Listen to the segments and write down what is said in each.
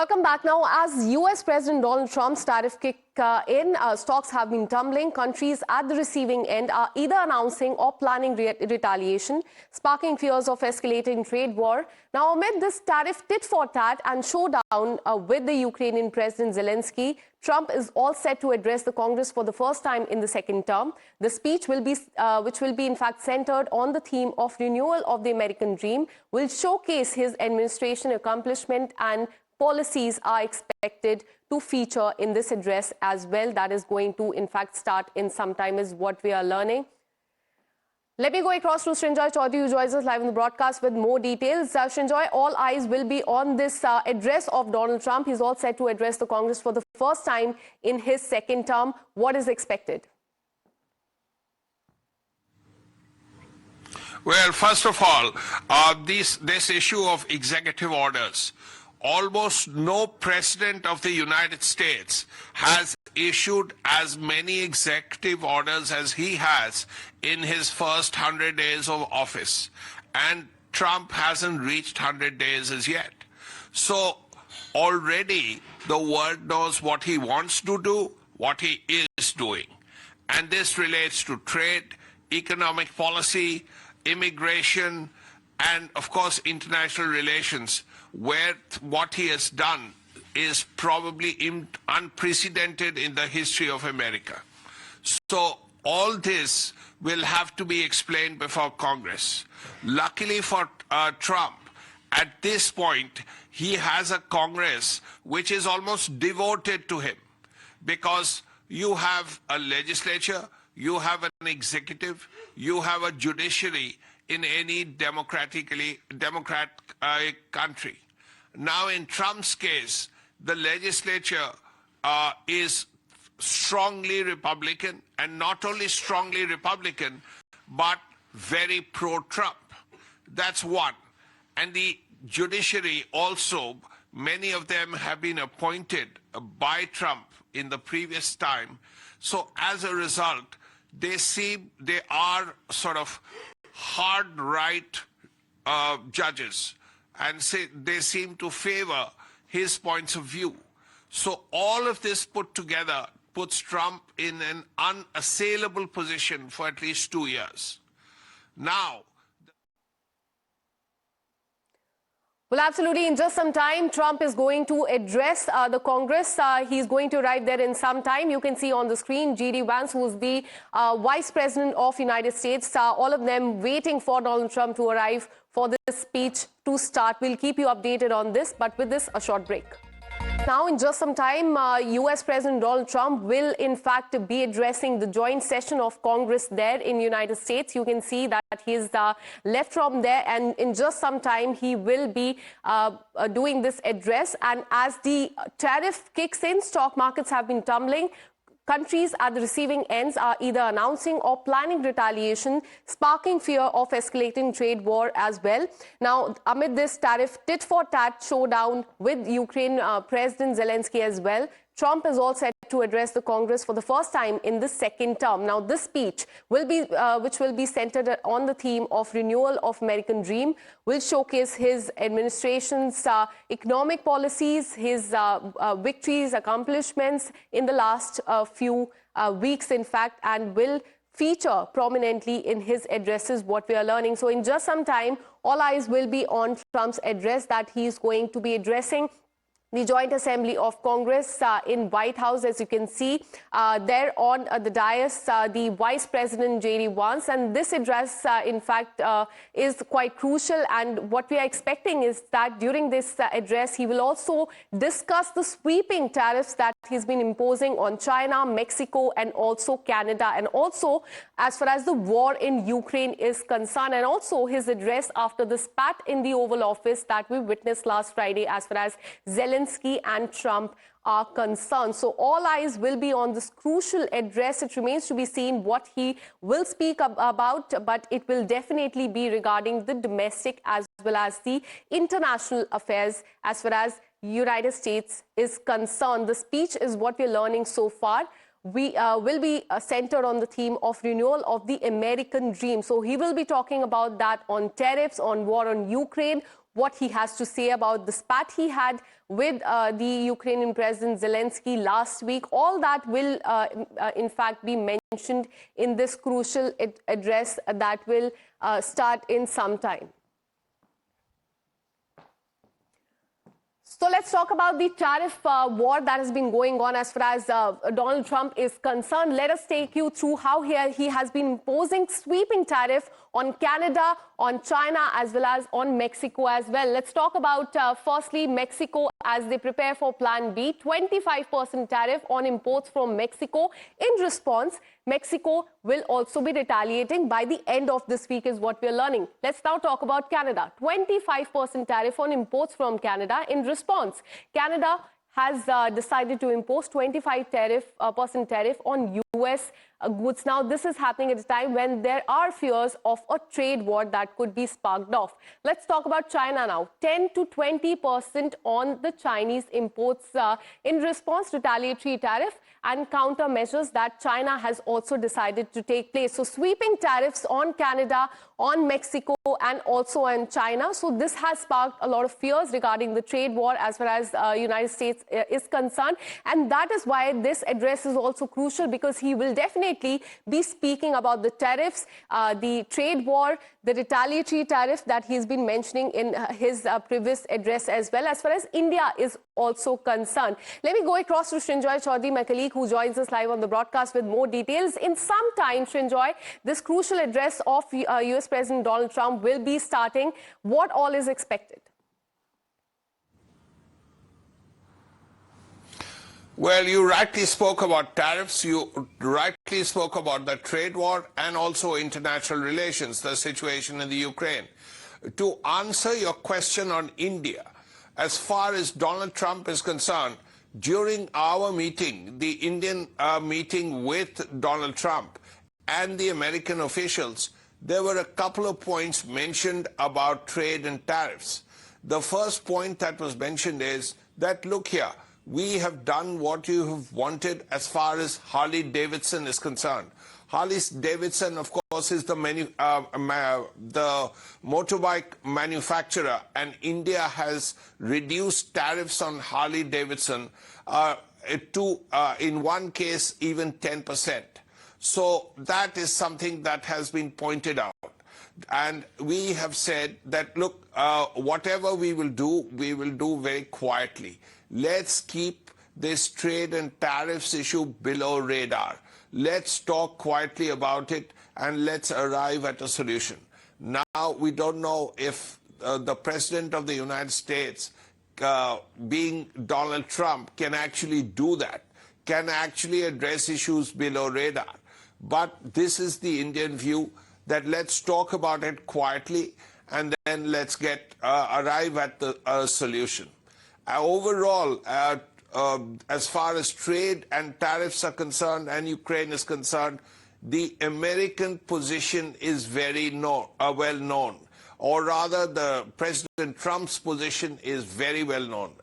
Welcome back. Now, as US President Donald Trump's tariff kick in, stocks have been tumbling. Countries at the receiving end are either announcing or planning retaliation, sparking fears of escalating trade war. Now, amid this tariff tit-for-tat and showdown with the Ukrainian President Zelenksyy, Trump is all set to address the Congress for the first time in the second term. The speech which will be in fact centered on the theme of renewal of the American dream, will showcase his administration accomplishment and policies are expected to feature in this address as well. That is going to, in fact, start in some time is what we are learning. Let me go across to Srinjoy Chaudhary, who joins us live in the broadcast with more details. Srinjoy, all eyes will be on this address of Donald Trump. He's all set to address the Congress for the first time in his second term. What is expected? Well, first of all, this issue of executive orders. Almost no president of the United States has issued as many executive orders as he has in his first 100 days of office. And Trump hasn't reached 100 days as yet. So already the world knows what he wants to do, what he is doing. And this relates to trade, economic policy, immigration, and of course international relations, where what he has done is probably unprecedented in the history of America. So all this will have to be explained before Congress. Luckily for Trump, at this point, he has a Congress which is almost devoted to him, because you have a legislature, you have an executive, you have a judiciary in any democratic country. Now, in Trump's case, the legislature is strongly Republican, and not only strongly Republican, but very pro-Trump. That's one. And the judiciary also, many of them have been appointed by Trump in the previous time. So as a result, they are sort of hard right judges, and they seem to favor his points of view. So all of this put together puts Trump in an unassailable position for at least 2 years. Now, well, absolutely. In just some time, Trump is going to address the Congress. He's going to arrive there in some time. You can see on the screen J.D. Vance, who's the Vice President of United States. All of them waiting for Donald Trump to arrive for this speech to start. We'll keep you updated on this, but with this, a short break. Now, in just some time, US President Donald Trump will, in fact, be addressing the joint session of Congress there in the United States. You can see that he's left from there, and in just some time, he will be doing this address. And as the tariff kicks in, stock markets have been tumbling. Countries at the receiving ends are either announcing or planning retaliation, sparking fear of escalating trade war as well. Now, amid this tariff tit-for-tat showdown with Ukraine President Zelenksyy as well, Trump is all set to address the Congress for the first time in the second term. Now, this speech will be, which will be centered on the theme of renewal of American dream, will showcase his administration's economic policies, his victories, accomplishments in the last few weeks, in fact, and will feature prominently in his addresses, what we are learning. So in just some time, all eyes will be on Trump's address that he's going to be addressing the Joint Assembly of Congress in White House. As you can see there on the dais, the Vice President J.D. Vance. And this address, in fact, is quite crucial. And what we are expecting is that during this address, he will also discuss the sweeping tariffs that he's been imposing on China, Mexico, and also Canada. And also, as far as the war in Ukraine is concerned, and also his address after the spat in the Oval Office that we witnessed last Friday as far as Zelenksyy and Trump are concerned. So all eyes will be on this crucial address. It remains to be seen what he will speak about, but it will definitely be regarding the domestic as well as the international affairs as far as United States is concerned. The speech is what we're learning so far. We will be centered on the theme of renewal of the American dream. So he will be talking about that, on tariffs, on war on Ukraine, what he has to say about the spat he had with the Ukrainian President Zelenksyy last week. All that will, in fact, be mentioned in this crucial address that will start in some time. So let's talk about the tariff war that has been going on as far as Donald Trump is concerned. Let us take you through how he has been imposing sweeping tariff on Canada, on China, as well as on Mexico as well. Let's talk about, firstly, Mexico as they prepare for Plan B, 25% tariff on imports from Mexico. In response, Mexico will also be retaliating by the end of this week is what we're learning. Let's now talk about Canada. 25% tariff on imports from Canada. In response, Canada has decided to impose 25% tariff on U.S. Goods. Now, this is happening at a time when there are fears of a trade war that could be sparked off. Let's talk about China now. 10 to 20% on the Chinese imports in response to retaliatory tariff and countermeasures that China has also decided to take place. So sweeping tariffs on Canada, on Mexico, and also on China. So this has sparked a lot of fears regarding the trade war as far as United States is concerned. And that is why this address is also crucial, because he will definitely be speaking about the tariffs, the trade war, the retaliatory tariff that he's been mentioning in his previous address as well, as far as India is also concerned. Let me go across to Srinjoy Chaudhary, my colleague, who joins us live on the broadcast with more details. In some time, Srinjoy, this crucial address of US President Donald Trump will be starting. What all is expected? Well, you rightly spoke about tariffs, you rightly spoke about the trade war and also international relations, the situation in the Ukraine. To answer your question on India, as far as Donald Trump is concerned, during our meeting, the Indian meeting with Donald Trump and the American officials, there were a couple of points mentioned about trade and tariffs. The first point that was mentioned is that, look here, we have done what you have wanted as far as Harley-Davidson is concerned. Harley-Davidson, of course, is the motorbike manufacturer, and India has reduced tariffs on Harley-Davidson to, in one case, even 10%. So that is something that has been pointed out. And we have said that, look, whatever we will do very quietly. Let's keep this trade and tariffs issue below radar. Let's talk quietly about it and let's arrive at a solution. Now, we don't know if the President of the United States, being Donald Trump, can actually do that, can actually address issues below radar. But this is the Indian view, that let's talk about it quietly and then let's arrive at the solution. Overall, as far as trade and tariffs are concerned and Ukraine is concerned, the American position is very well known. Or rather, the President Trump's position is very well known.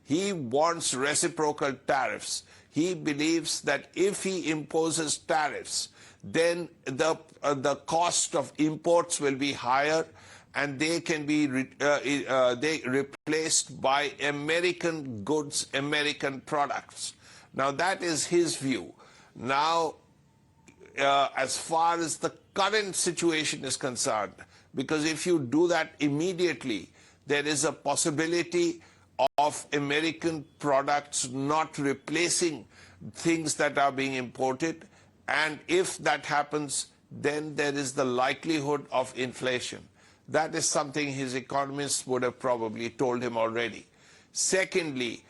He wants reciprocal tariffs. He believes that if he imposes tariffs, then the cost of imports will be higher and they can be replaced by American goods, American products. Now, that is his view. Now, as far as the current situation is concerned, because if you do that immediately, there is a possibility of American products not replacing things that are being imported. And if that happens, then there is the likelihood of inflation. That is something his economists would have probably told him already. Secondly,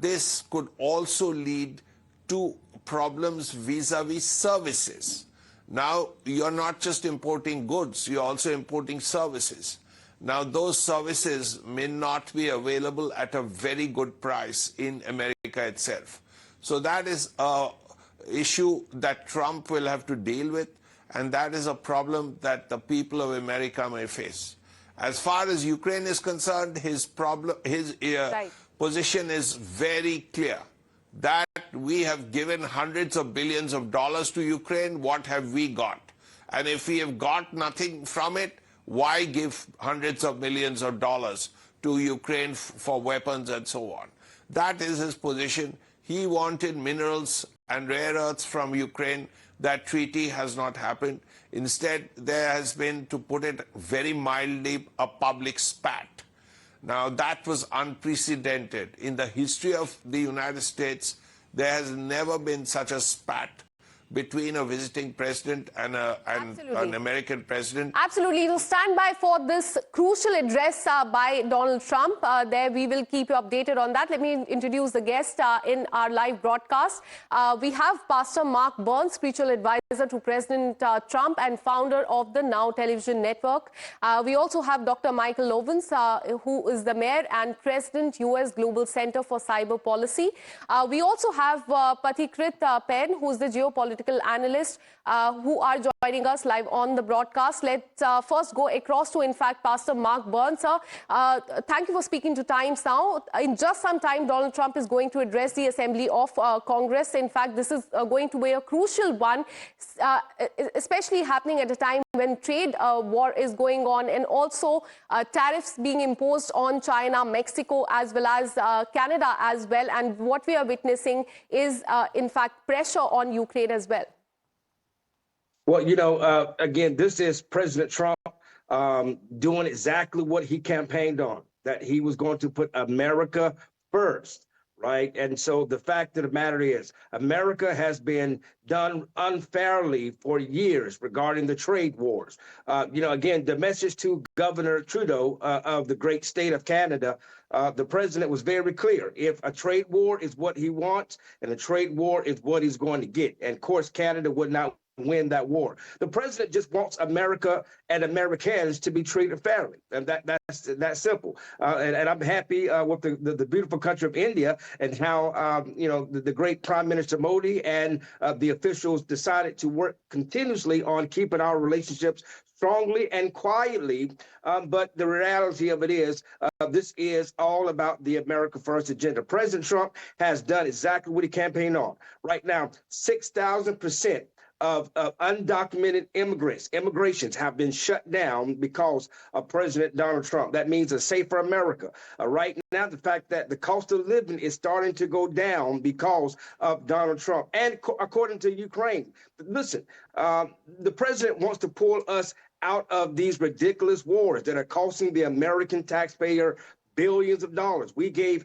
this could also lead to problems vis-a-vis services. Now, you're not just importing goods, you're also importing services. Now, those services may not be available at a very good price in America itself. So that is an issue that Trump will have to deal with, and that is a problem that the people of America may face. As far as Ukraine is concerned, his position is very clear, that we have given hundreds of billions of dollars to Ukraine. What have we got? And if we have got nothing from it, Why give hundreds of millions of dollars to Ukraine for weapons and so on? That is his position. He wanted minerals and rare earths from Ukraine. That treaty has not happened. Instead, there has been, to put it very mildly, a public spat. Now, that was unprecedented. In the history of the United States, there has never been such a spat between a visiting president and an American president. Absolutely. So stand by for this crucial address by Donald Trump. There we will keep you updated on that. Let me introduce the guest in our live broadcast. We have Pastor Mark Burns, spiritual advisor to President Trump and founder of the Now television network. We also have Dr. Michael Lovins, who is the mayor and president, U.S. Global Center for Cyber Policy. We also have Pathikrit Pen, who is the geopolitical analyst, who are joining us live on the broadcast. Let's first go across to, in fact, Pastor Mark Burns. Sir, thank you for speaking to Times Now. In just some time, Donald Trump is going to address the Assembly of Congress. In fact, this is going to be a crucial one, especially happening at a time when trade war is going on and also tariffs being imposed on China, Mexico, as well as Canada as well. And what we are witnessing is, in fact, pressure on Ukraine as well. Well, you know, again, this is President Trump doing exactly what he campaigned on, that he was going to put America first. Right. And so the fact of the matter is, America has been done unfairly for years regarding the trade wars. You know, again, the message to Governor Trudeau of the great state of Canada, the president was very clear. If a trade war is what he wants and a trade war is what he's going to get. And of course, Canada would not win that war. The president just wants America and Americans to be treated fairly, and that's that simple. And I'm happy with the beautiful country of India and how you know the great Prime Minister Modi and the officials decided to work continuously on keeping our relationships strongly and quietly. But the reality of it is, this is all about the America First agenda. President Trump has done exactly what he campaigned on. Right now, 6,000% of undocumented immigrations have been shut down because of President Donald Trump. That means a safer America. Right now, the fact that the cost of living is starting to go down because of Donald Trump. And according to Ukraine, listen, the president wants to pull us out of these ridiculous wars that are costing the American taxpayer billions of dollars. We gave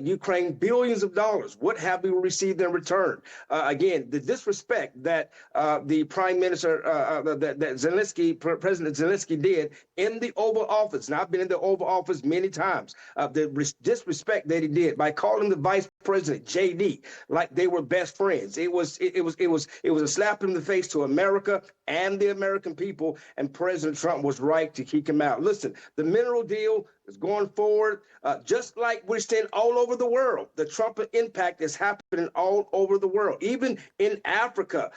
Ukraine billions of dollars. What have we received in return? Again, the disrespect that the Prime Minister, that Zelenksyy, President Zelenksyy did in the Oval Office, and I've been in the Oval Office many times, the disrespect that he did by calling the Vice President JD like they were best friends. It was a slap in the face to America and the American people, and President Trump was right to kick him out. Listen, the mineral deal is going forward, just like we're seeing all over the world. The Trump impact is happening all over the world, even in Africa,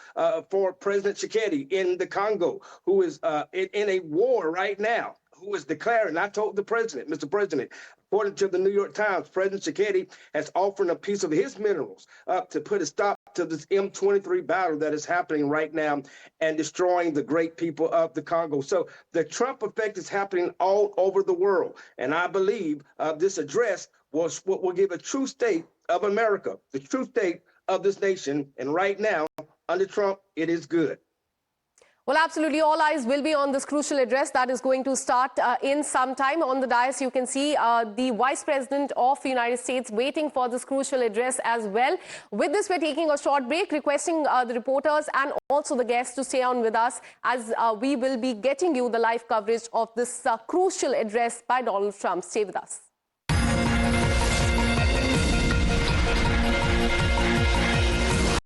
for President Tshisekedi in the Congo, who is in a war right now, who is declaring. I told the president, Mr. President, according to the New York Times, President Tshisekedi has offered a piece of his minerals to put a stop to this M23 battle that is happening right now and destroying the great people of the Congo. So the Trump effect is happening all over the world. And I believe this address will give a true state of America, the true state of this nation. And right now, under Trump, it is good. Well, absolutely. All eyes will be on this crucial address that is going to start in some time. On the dais, you can see the Vice President of the United States waiting for this crucial address as well. With this, we're taking a short break, requesting the reporters and also the guests to stay on with us as we will be getting you the live coverage of this crucial address by Donald Trump. Stay with us.